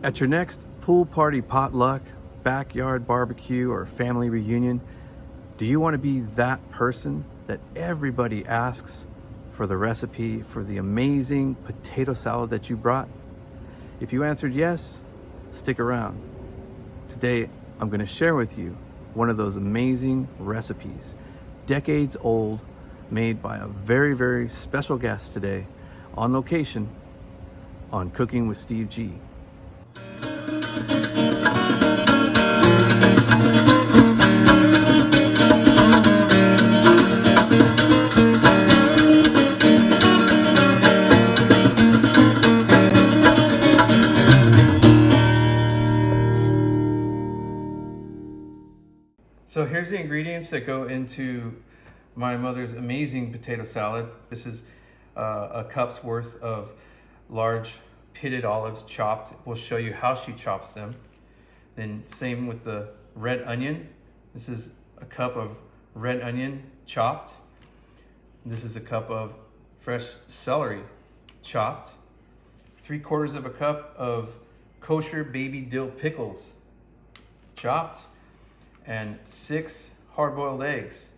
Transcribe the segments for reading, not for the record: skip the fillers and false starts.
At your next pool party, potluck, backyard barbecue, or family reunion, do you want to be that person that everybody asks for the recipe for the amazing potato salad that you brought? If you answered yes, stick around. Today, I'm going to share with you one of those amazing recipes, decades old, made by a very, very special guest today on location on Cooking with Steve G. So here's the ingredients that go into my mother's amazing potato salad. This is a cup's worth of large pitted olives chopped. We'll show you how she chops them. Then same with the red onion. This is a cup of red onion chopped. This is a cup of fresh celery chopped. 3/4 of a cup of kosher baby dill pickles chopped. And 6 hard-boiled eggs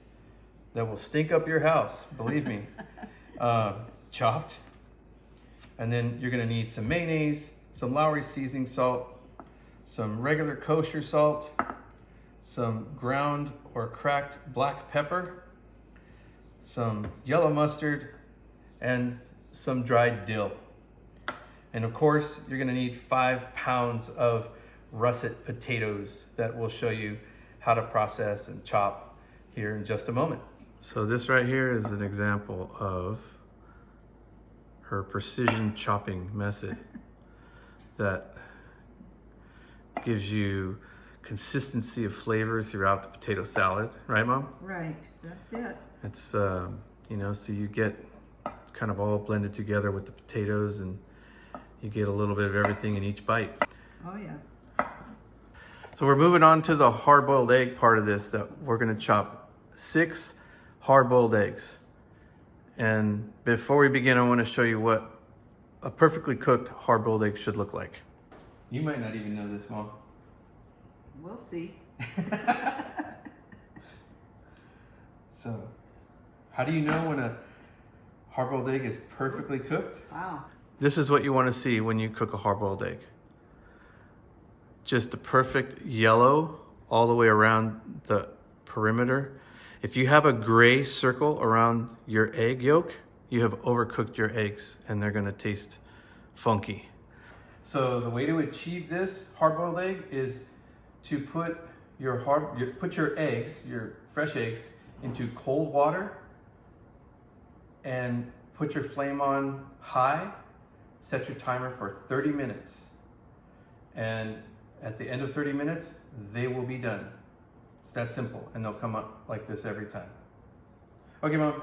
that will stink up your house, believe me, chopped. And then you're gonna need some mayonnaise, some Lawry seasoning salt, some regular kosher salt, some ground or cracked black pepper, some yellow mustard, and some dried dill. And of course, you're gonna need 5 pounds of russet potatoes that we'll show you how to process and chop here in just a moment. So this right here is an example of her precision chopping method that gives you consistency of flavors throughout the potato salad, right, Mom? Right, that's it. It's, you know, so you get kind of all blended together with the potatoes and you get a little bit of everything in each bite. Oh yeah. So we're moving on to the hard-boiled egg part of this, that we're gonna chop 6 hard-boiled eggs. And before we begin, I wanna show you what a perfectly cooked hard-boiled egg should look like. You might not even know this, Mom. We'll see. So, how do you know when a hard-boiled egg is perfectly cooked? Wow. This is what you wanna see when you cook a hard-boiled egg. Just the perfect yellow all the way around the perimeter. If you have a gray circle around your egg yolk, you have overcooked your eggs and they're gonna taste funky. So the way to achieve this hard-boiled egg is to put your eggs, your fresh eggs, into cold water and put your flame on high. Set your timer for 30 minutes. And at the end of 30 minutes, they will be done. It's that simple, and they'll come up like this every time. Okay, Mom.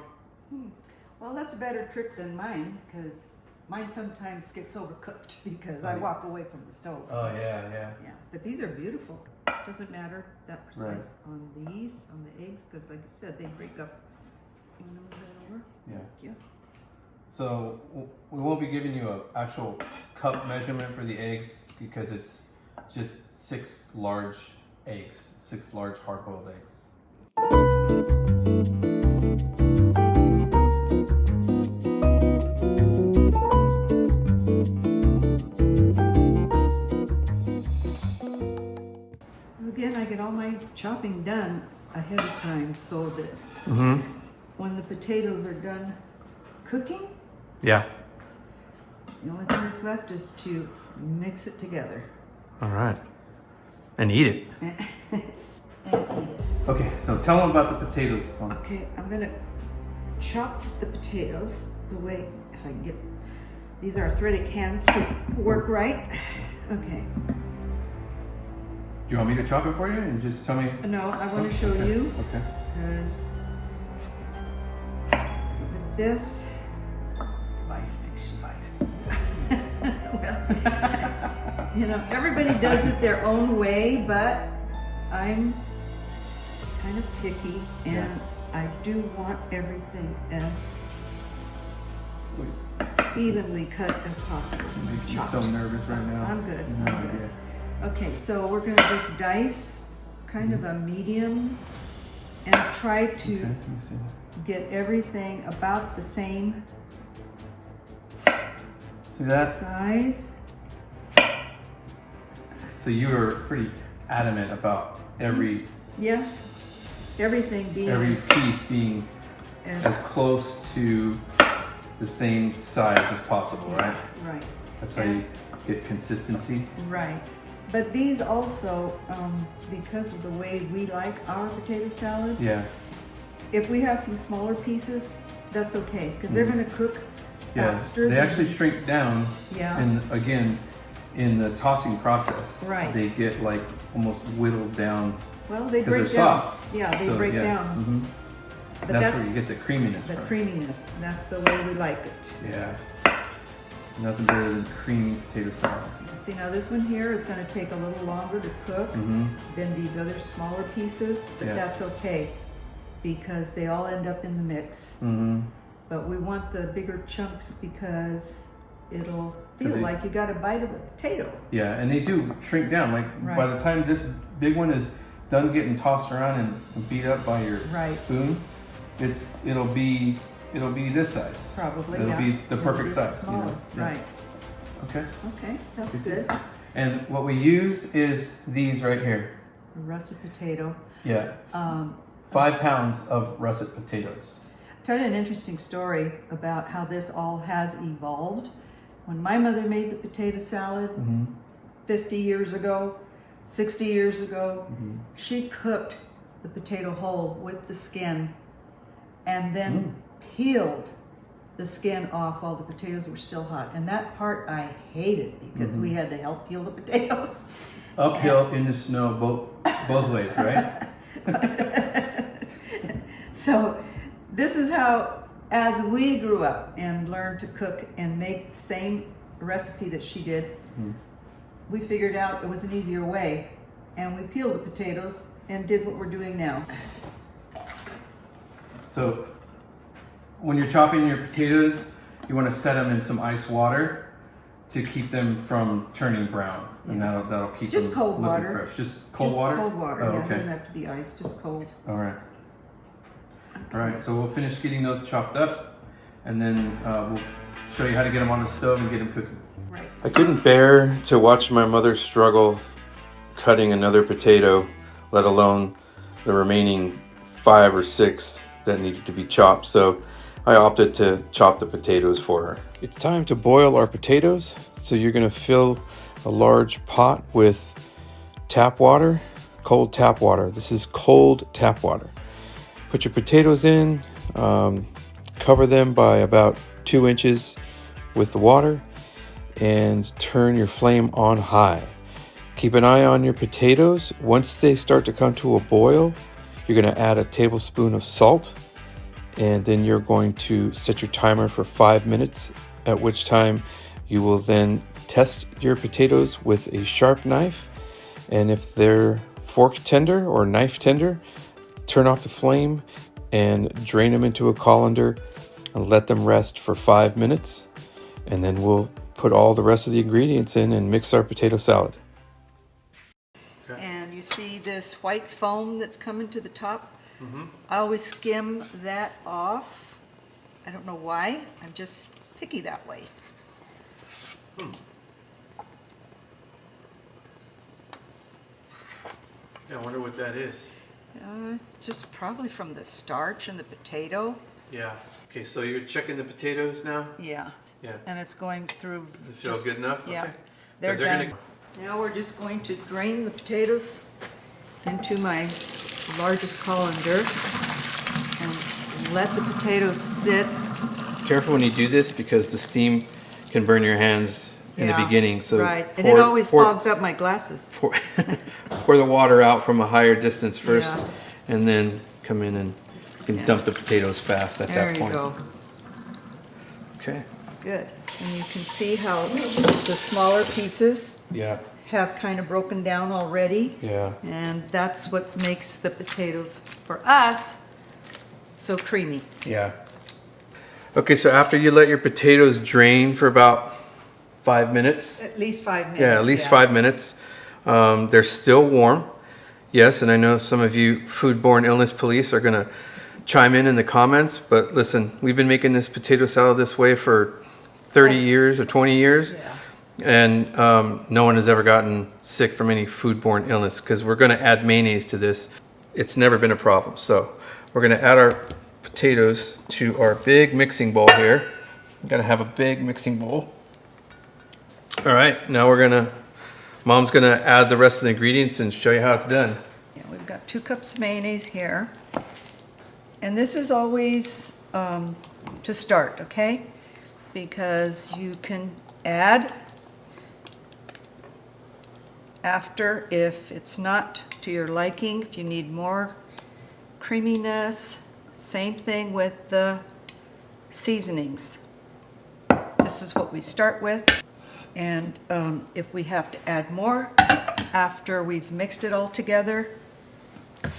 Well, that's a better trick than mine, because mine sometimes gets overcooked because I walk away from the stove. Oh, yeah. Yeah, but these are beautiful. Doesn't matter that precise on these, on the eggs, because like I said, they break up. You want to move that over? Yeah. Yeah. So we won't be giving you an actual cup measurement for the eggs because it's just 6 large eggs, 6 large hard-boiled eggs. Again, I get all my chopping done ahead of time so that when the potatoes are done cooking, Yeah. the only thing that's left is to mix it together. All right. And eat it. And eat it. Okay, so tell them about the potatoes, Mom. Okay, I'm gonna chop the potatoes the way, if I can get, these are arthritic hands to work right. Okay. Do you want me to chop it for you and just tell me? No, I want to show you, Okay. because with this, you know, everybody does it their own way, but I'm kind of picky and I do want everything as evenly cut as possible. chopped. so nervous right now. I'm good. No I'm good. idea. Okay, so we're gonna just dice kind of a medium and try to Okay, let me see. get everything about the same See that? size. So you were pretty adamant about every Yeah, everything being piece being as close to the same size as possible, right? right, That's how you get consistency. right. But these also, because of the way we like our potato salad, Yeah. if we have some smaller pieces, that's okay, because they're gonna cook Yeah. faster. They than actually these. shrink down. Yeah. And again, in the tossing process, Right. they get like almost whittled down. Well, they 'Cause break they're down. soft. Yeah, they So, break yeah. down. Mhm. But That's where you get the creaminess The from. creaminess. That's the way we like it. Yeah. Nothing better than creamy potato salad. See, now this one here is going to take a little longer to cook Mm-hmm. than these other smaller pieces, but Yeah. that's okay because they all end up in the mix. Mm-hmm. But we want the bigger chunks because it'll 'Cause feel they- like you got a bite of a potato. Yeah, and they do shrink down. Like by Right. the time this big one is done getting tossed around and beat up by your Right. spoon, it'll be this size. Probably, It'll yeah. be the It'll perfect be size. you smaller. know? Yeah. Right. Okay. Okay, that's Good. good. And what we use is these right here. A russet potato. Yeah. 5 pounds of russet potatoes. Tell you an interesting story about how this all has evolved. When my mother made the potato salad Mm-hmm. 50 years ago, 60 years ago, Mm-hmm. she cooked the potato whole with the skin and then Mm. peeled the skin off while the potatoes were still hot. And that part I hated because we had to help peel the potatoes. Uphill in the snow, both ways, right? So this is how, as we grew up and learned to cook and make the same recipe that she did, we figured out it was an easier way, and we peeled the potatoes and did what we're doing now. So when you're chopping your potatoes, you want to set them in some ice water to keep them from turning brown, and that'll keep Just them cold looking water. fresh. Just cold Just water. Cold water, Oh, yeah. It okay. doesn't have to be ice, just cold. All right. All right. So we'll finish getting those chopped up, and then we'll show you how to get them on the stove and get them cooking. Right. I couldn't bear to watch my mother struggle cutting another potato, let alone the remaining 5 or 6 that needed to be chopped. So I opted to chop the potatoes for her. It's time to boil our potatoes. So you're going to fill a large pot with tap water, cold tap water. This is cold tap water. Put your potatoes in, cover them by about 2 inches with the water, and turn your flame on high. Keep an eye on your potatoes. Once they start to come to a boil, you're going to add a tablespoon of salt, and then you're going to set your timer for 5 minutes, at which time you will then test your potatoes with a sharp knife, and if they're fork tender or knife tender, turn off the flame and drain them into a colander and let them rest for 5 minutes, and then we'll put all the rest of the ingredients in and mix our potato salad. And you see this white foam that's coming to the top? I always skim that off. I don't know why. I'm just picky that way. Yeah, I wonder what that is. It's just probably from the starch in the potato. Yeah. Okay, so you're checking the potatoes now? Yeah. Yeah. And it's going through. Does it feel good enough? Yeah. Okay. They're 'Cause they're done. Now we're just going to drain the potatoes into my largest colander and let the potatoes sit. Careful when you do this because the steam can burn your hands in the Yeah, beginning. So right, and it always fogs up my glasses. pour the water out from a higher distance first, Yeah. and then come in and you can dump the potatoes fast at There that you point. go. Okay. Good. And you can see how the smaller pieces Yeah. have kind of broken down already. Yeah. And that's what makes the potatoes, for us, so creamy. Yeah. Okay, so after you let your potatoes drain for about 5 minutes. At least 5 minutes. Yeah, at least 5 minutes. They're still warm. Yes, and I know some of you foodborne illness police are going to chime in the comments, but listen, we've been making this potato salad this way for 30 years or 20 years, and no one has ever gotten sick from any foodborne illness because we're going to add mayonnaise to this. It's never been a problem. So we're going to add our potatoes to our big mixing bowl here. We've got to have a big mixing bowl. All right, now Mom's gonna add the rest of the ingredients and show you how it's done. Yeah, we've got 2 cups of mayonnaise here. And this is always to start, okay? Because you can add after if it's not to your liking, if you need more creaminess. Same thing with the seasonings. This is what we start with. And if we have to add more after we've mixed it all together,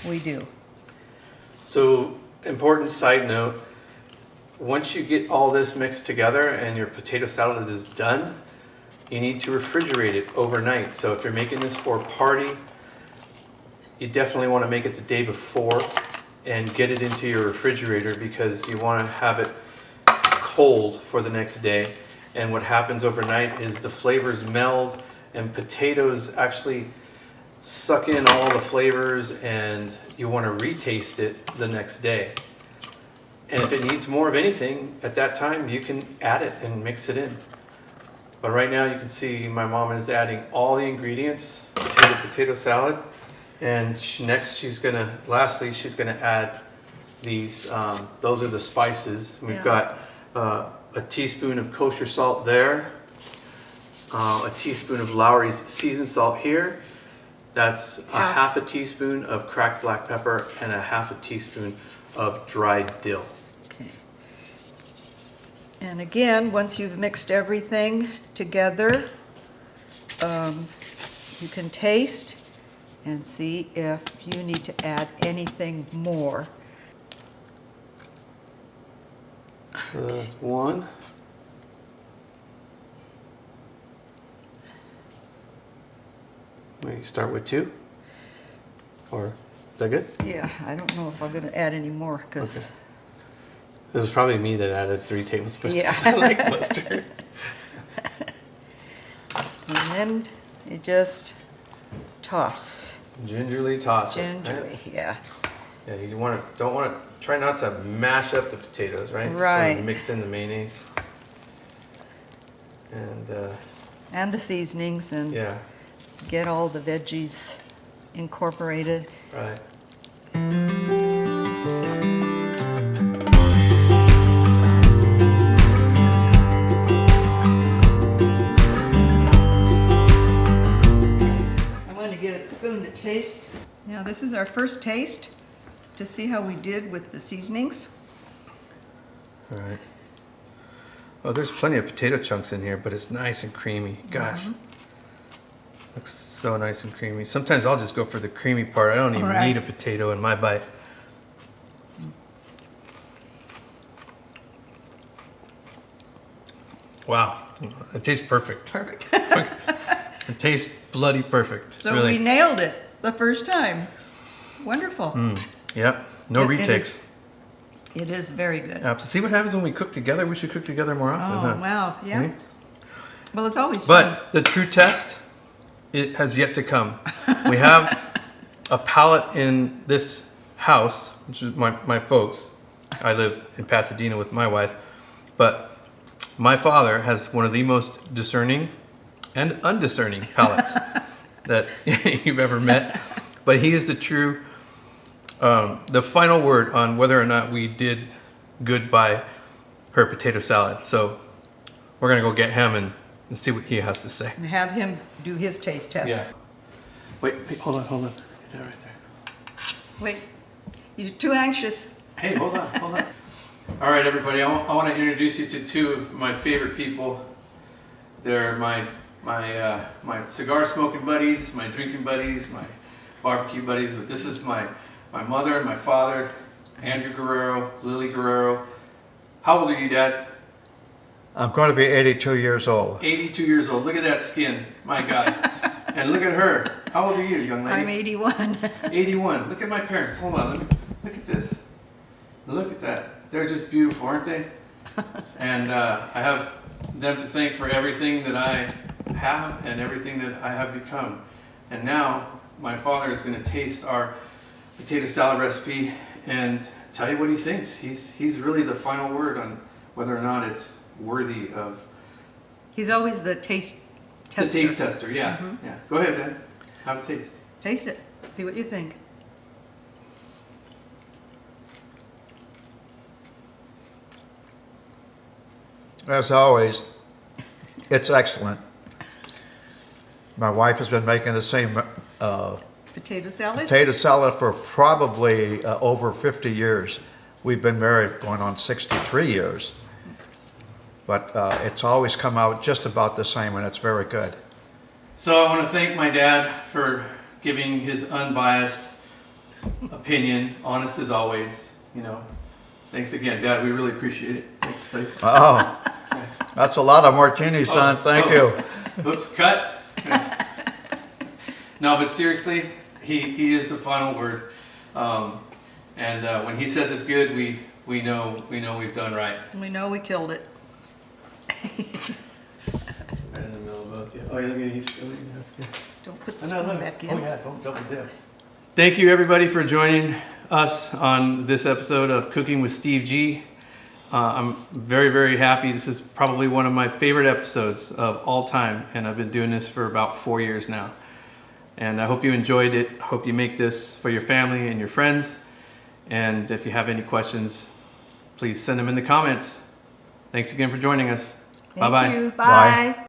we do. So, important side note, once you get all this mixed together and your potato salad is done, you need to refrigerate it overnight. So if you're making this for a party, you definitely want to make it the day before and get it into your refrigerator because you want to have it cold for the next day. And what happens overnight is the flavors meld and potatoes actually suck in all the flavors and you want to retaste it the next day. And if it needs more of anything at that time, you can add it and mix it in. But right now you can see my mom is adding all the ingredients to the potato salad. And lastly, she's gonna add these, those are the spices. We've got a teaspoon of kosher salt there, a teaspoon of Lawry's seasoned salt here. That's a half a teaspoon of cracked black pepper and a half a teaspoon of dried dill. Okay. And again, once you've mixed everything together, you can taste and see if you need to add anything more. That's one. Maybe start with 2? Or is that good? Yeah, I don't know if I'm going to add any more because... Okay. It was probably me that added 3 tablespoons because Yeah. I like mustard. And then you just toss. Gingerly toss it. Gingerly, Right? yeah. Yeah, you don't want to try not to mash up the potatoes, right? Right. Just sort of mix in the mayonnaise. And the seasonings and yeah, get all the veggies incorporated. right. I'm going to get a spoon to taste. Now this is our first taste to see how we did with the seasonings. All right. Oh, there's plenty of potato chunks in here, but it's nice and creamy. Gosh. Looks so nice and creamy. Sometimes I'll just go for the creamy part. I don't even Right. need a potato in my bite. Wow. It tastes perfect. Perfect. It tastes bloody perfect. So really. we nailed it the first time. Wonderful. Yep. No retakes. It is very good. See what happens when we cook together? We should cook together more often, Oh, huh? wow. Yeah. Mhm. Well, it's always fun. But the true test, it has yet to come. We have a pallet in this house, which is my folks. I live in Pasadena with my wife, but my father has one of the most discerning and undiscerning palates that you've ever met. But he is the true, the final word on whether or not we did good by her potato salad. So we're gonna go get him and see what he has to say. And have him do his taste test. Yeah. Wait, hold on. Get that right there. Wait, you're too anxious. Hey, hold on. All right, everybody. I want to introduce you to 2 of my favorite people. They're my cigar smoking buddies, my drinking buddies, my barbecue buddies. But this is my mother and my father, Andrew Guerrero, Lillie Guerrero. How old are you, Dad? I'm going to be 82 years old. 82 years old. Look at that skin. My God. And look at her. How old are you, young lady? I'm 81. 81. Look at my parents. Hold on. Look at this. Look at that. They're just beautiful, aren't they? And I have them to thank for everything that I have and everything that I have become. And now my father is going to taste our potato salad recipe and tell you what he thinks. He's really the final word on whether or not it's worthy of. He's always the taste tester. The taste tester, yeah. Yeah. Go ahead, Dad. Have a taste. Taste it. See what you think. As always, it's excellent. My wife has been making the same Potato salad? potato salad for probably over 50 years. We've been married going on 63 years. But it's always come out just about the same, and it's very good. So I want to thank my dad for giving his unbiased opinion, honest as always. You know, thanks again, Dad. We really appreciate it. Thanks, buddy. Oh, that's a lot of martini, son. Thank you. Oops, cut. No, but seriously, he is the final word. And when he says it's good, we know we've done right. We know we killed it. Right in the middle of both. Yeah. Oh, yeah, look at he's still eating. That's good. Don't put the spoon back in. Oh yeah, don't double dip. Thank you everybody for joining us on this episode of Cooking with Steve G. I'm very, very happy. This is probably one of my favorite episodes of all time, and I've been doing this for about 4 years now. And I hope you enjoyed it. Hope you make this for your family and your friends. And if you have any questions, please send them in the comments. Thanks again for joining us. Bye-bye. Thank you. Bye. Bye.